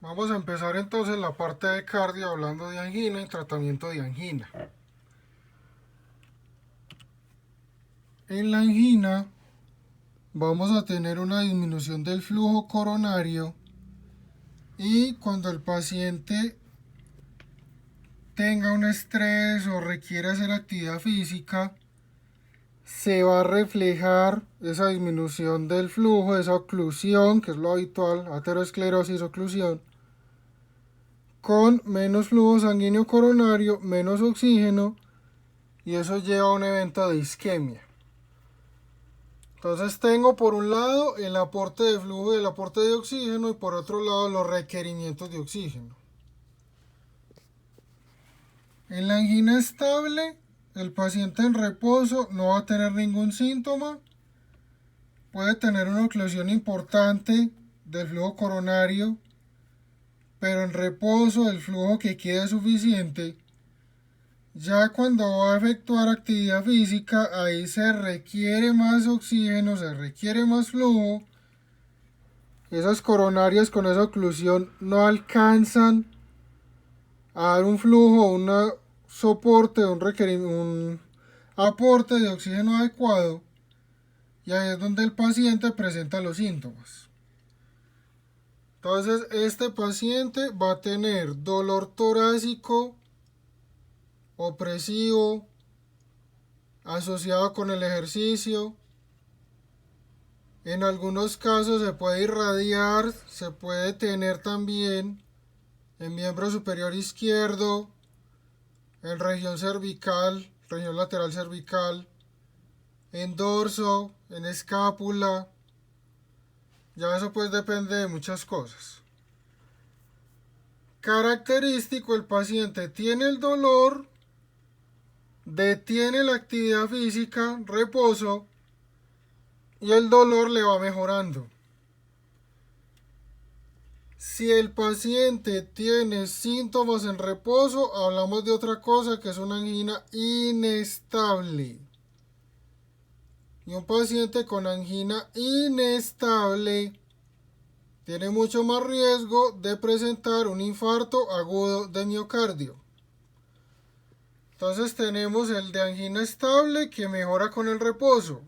Vamos a empezar entonces la parte de cardio hablando de angina y tratamiento de angina. En la angina vamos a tener una disminución del flujo coronario y cuando el paciente tenga un estrés o requiera hacer actividad física, se va a reflejar esa disminución del flujo, esa oclusión, que es lo habitual, aterosclerosis, oclusión, con menos flujo sanguíneo coronario, menos oxígeno, y eso lleva a un evento de isquemia. Entonces tengo por un lado el aporte de flujo y el aporte de oxígeno y por otro lado los requerimientos de oxígeno. En la angina estable, el paciente en reposo no va a tener ningún síntoma, puede tener una oclusión importante del flujo coronario, pero en reposo el flujo que quede es suficiente. Ya cuando va a efectuar actividad física, ahí se requiere más oxígeno, se requiere más flujo. Esas coronarias con esa oclusión no alcanzan a dar un flujo, un soporte, un aporte de oxígeno adecuado. Y ahí es donde el paciente presenta los síntomas. Entonces, este paciente va a tener dolor torácico, opresivo, asociado con el ejercicio. En algunos casos se puede irradiar, se puede tener también en miembro superior izquierdo, en región cervical, región lateral cervical, en dorso, en escápula. Ya eso pues depende de muchas cosas. Característico, el paciente tiene el dolor, detiene la actividad física, reposo, y el dolor le va mejorando. Si el paciente tiene síntomas en reposo, hablamos de otra cosa que es una angina inestable. Y un paciente con angina inestable tiene mucho más riesgo de presentar un infarto agudo de miocardio. Entonces tenemos el de angina estable que mejora con el reposo.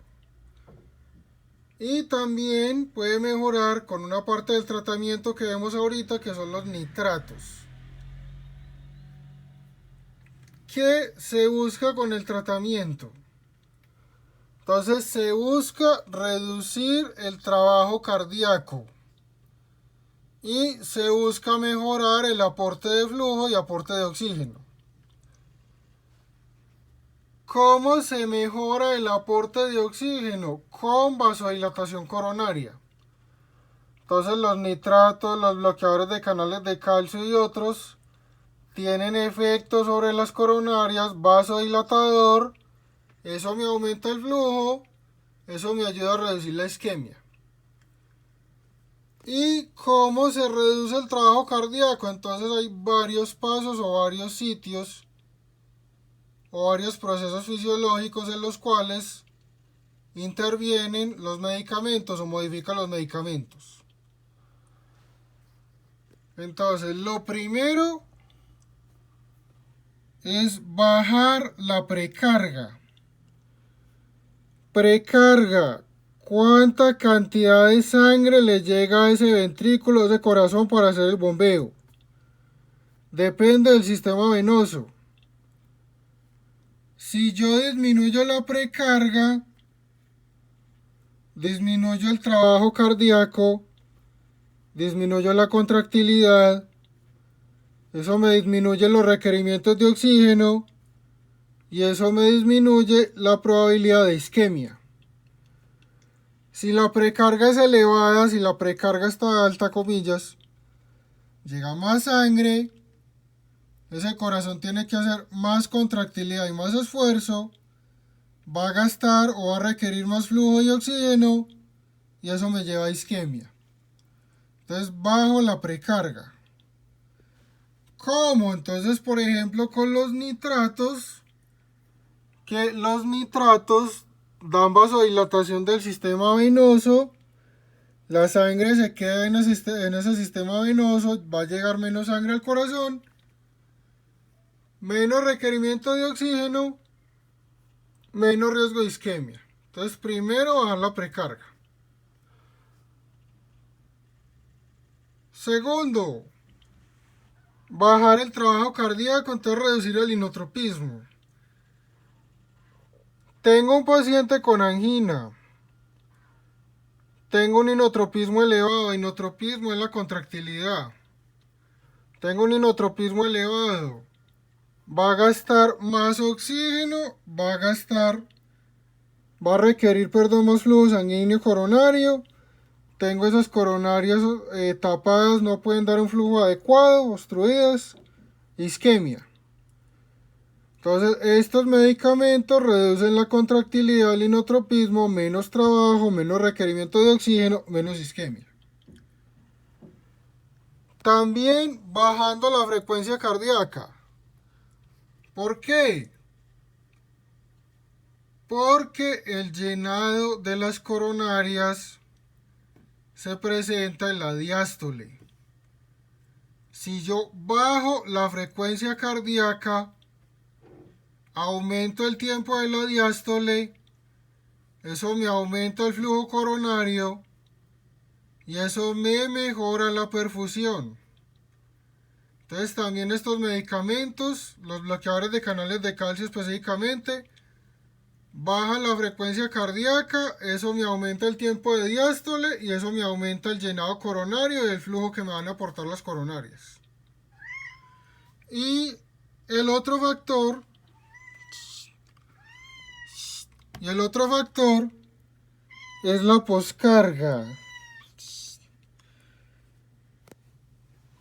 Y también puede mejorar con una parte del tratamiento que vemos ahorita, que son los nitratos. ¿Qué se busca con el tratamiento? Entonces se busca reducir el trabajo cardíaco y se busca mejorar el aporte de flujo y aporte de oxígeno. ¿Cómo se mejora el aporte de oxígeno? Con vasodilatación coronaria. Entonces los nitratos, los bloqueadores de canales de calcio y otros tienen efecto sobre las coronarias, vasodilatador. Eso me aumenta el flujo, eso me ayuda a reducir la isquemia. ¿Y cómo se reduce el trabajo cardíaco? Entonces hay varios pasos o varios sitios o varios procesos fisiológicos en los cuales intervienen los medicamentos o modifican los medicamentos. Entonces, lo primero es bajar la precarga. Precarga. ¿Cuánta cantidad de sangre le llega a ese ventrículo, a ese corazón para hacer el bombeo? Depende del sistema venoso. Si yo disminuyo la precarga, disminuyo el trabajo cardíaco, disminuyo la contractilidad, eso me disminuye los requerimientos de oxígeno y eso me disminuye la probabilidad de isquemia. Si la precarga es elevada, si la precarga está alta, comillas, llega más sangre, ese corazón tiene que hacer más contractilidad y más esfuerzo, va a gastar o va a requerir más flujo y oxígeno y eso me lleva a isquemia. Entonces bajo la precarga. ¿Cómo? Entonces, por ejemplo, con los nitratos, que los nitratos dan vasodilatación del sistema venoso La sangre se queda en ese sistema venoso, va a llegar menos sangre al corazón, menos requerimiento de oxígeno, menos riesgo de isquemia. Entonces, primero bajar la precarga. Segundo, bajar el trabajo cardíaco, entonces reducir el inotropismo. Tengo un paciente con angina. Tengo un inotropismo elevado. Inotropismo es la contractilidad. Tengo un inotropismo elevado. Va a gastar más oxígeno, va a requerir, más flujo sanguíneo coronario. Tengo esas coronarias tapadas, no pueden dar un flujo adecuado, obstruidas, isquemia. Entonces, estos medicamentos reducen la contractilidad del inotropismo, menos trabajo, menos requerimiento de oxígeno, menos isquemia. También bajando la frecuencia cardíaca. ¿Por qué? Porque el llenado de las coronarias se presenta en la diástole. Si yo bajo la frecuencia cardíaca, aumento el tiempo de la diástole, eso me aumenta el flujo coronario y eso me mejora la perfusión. Entonces también estos medicamentos, los bloqueadores de canales de calcio específicamente, bajan la frecuencia cardíaca, eso me aumenta el tiempo de diástole y eso me aumenta el llenado coronario y el flujo que me van a aportar las coronarias. Y el otro factor es la poscarga.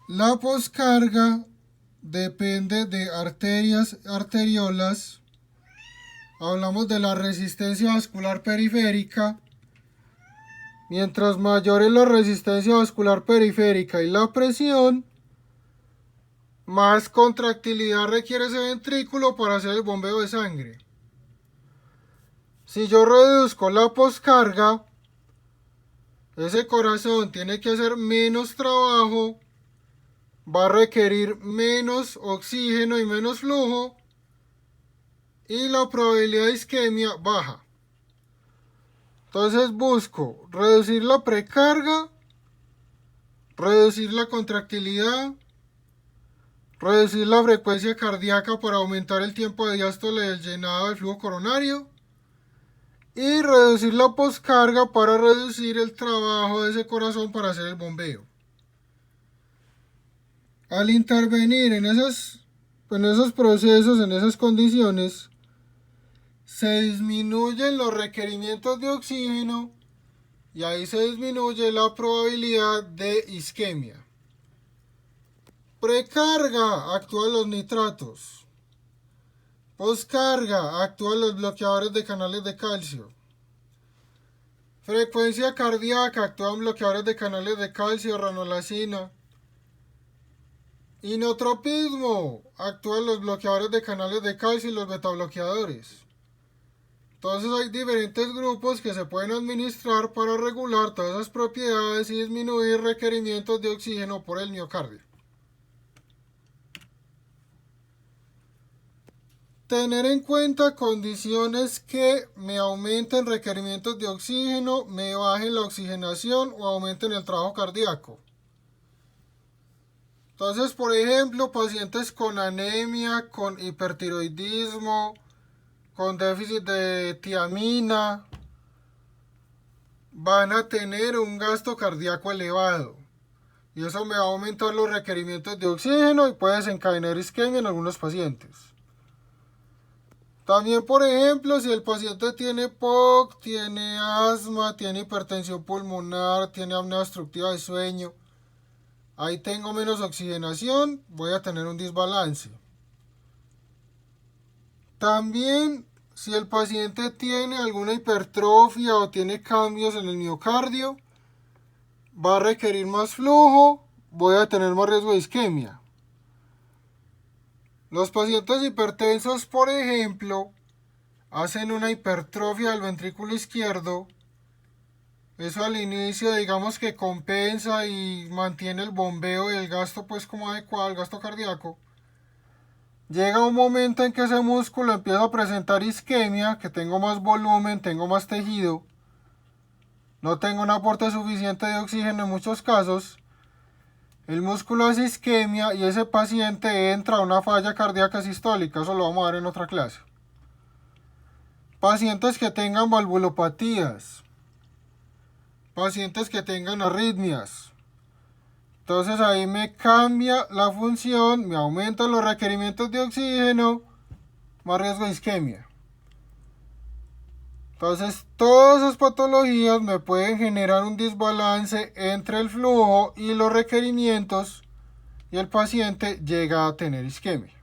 La poscarga depende de arteriolas. Hablamos de la resistencia vascular periférica. Mientras mayor es la resistencia vascular periférica y la presión, más contractilidad requiere ese ventrículo para hacer el bombeo de sangre. Si yo reduzco la poscarga, ese corazón tiene que hacer menos trabajo, va a requerir menos oxígeno y menos flujo, y la probabilidad de isquemia baja. Entonces busco reducir la precarga, reducir la contractilidad, reducir la frecuencia cardíaca para aumentar el tiempo de diástole del llenado del flujo coronario y reducir la poscarga para reducir el trabajo de ese corazón para hacer el bombeo. Al intervenir en esos procesos, en esas condiciones, se disminuyen los requerimientos de oxígeno y ahí se disminuye la probabilidad de isquemia. Precarga, actúan los nitratos. Poscarga, actúan los bloqueadores de canales de calcio. Frecuencia cardíaca, actúan bloqueadores de canales de calcio, ranolacina. Inotropismo, actúan los bloqueadores de canales de calcio y los betabloqueadores. Entonces hay diferentes grupos que se pueden administrar para regular todas esas propiedades y disminuir requerimientos de oxígeno por el miocardio. Tener en cuenta condiciones que me aumenten requerimientos de oxígeno, me bajen la oxigenación o aumenten el trabajo cardíaco. Entonces, por ejemplo, pacientes con anemia, con hipertiroidismo, con déficit de tiamina, van a tener un gasto cardíaco elevado. Y eso me va a aumentar los requerimientos de oxígeno y puede desencadenar isquemia en algunos pacientes. También, por ejemplo, si el paciente tiene POC, tiene asma, tiene hipertensión pulmonar, tiene apnea obstructiva de sueño, ahí tengo menos oxigenación, voy a tener un desbalance. También, si el paciente tiene alguna hipertrofia o tiene cambios en el miocardio, va a requerir más flujo, voy a tener más riesgo de isquemia. Los pacientes hipertensos, por ejemplo, hacen una hipertrofia del ventrículo izquierdo. Eso al inicio digamos que compensa y mantiene el bombeo y el gasto pues como adecuado, el gasto cardíaco. Llega un momento en que ese músculo empieza a presentar isquemia, que tengo más volumen, tengo más tejido, no tengo un aporte suficiente de oxígeno en muchos casos. El músculo hace isquemia y ese paciente entra a una falla cardíaca sistólica, eso lo vamos a ver en otra clase. Pacientes que tengan valvulopatías, pacientes que tengan arritmias. Entonces ahí me cambia la función, me aumentan los requerimientos de oxígeno, más riesgo de isquemia. Entonces todas esas patologías me pueden generar un desbalance entre el flujo y los requerimientos y el paciente llega a tener isquemia.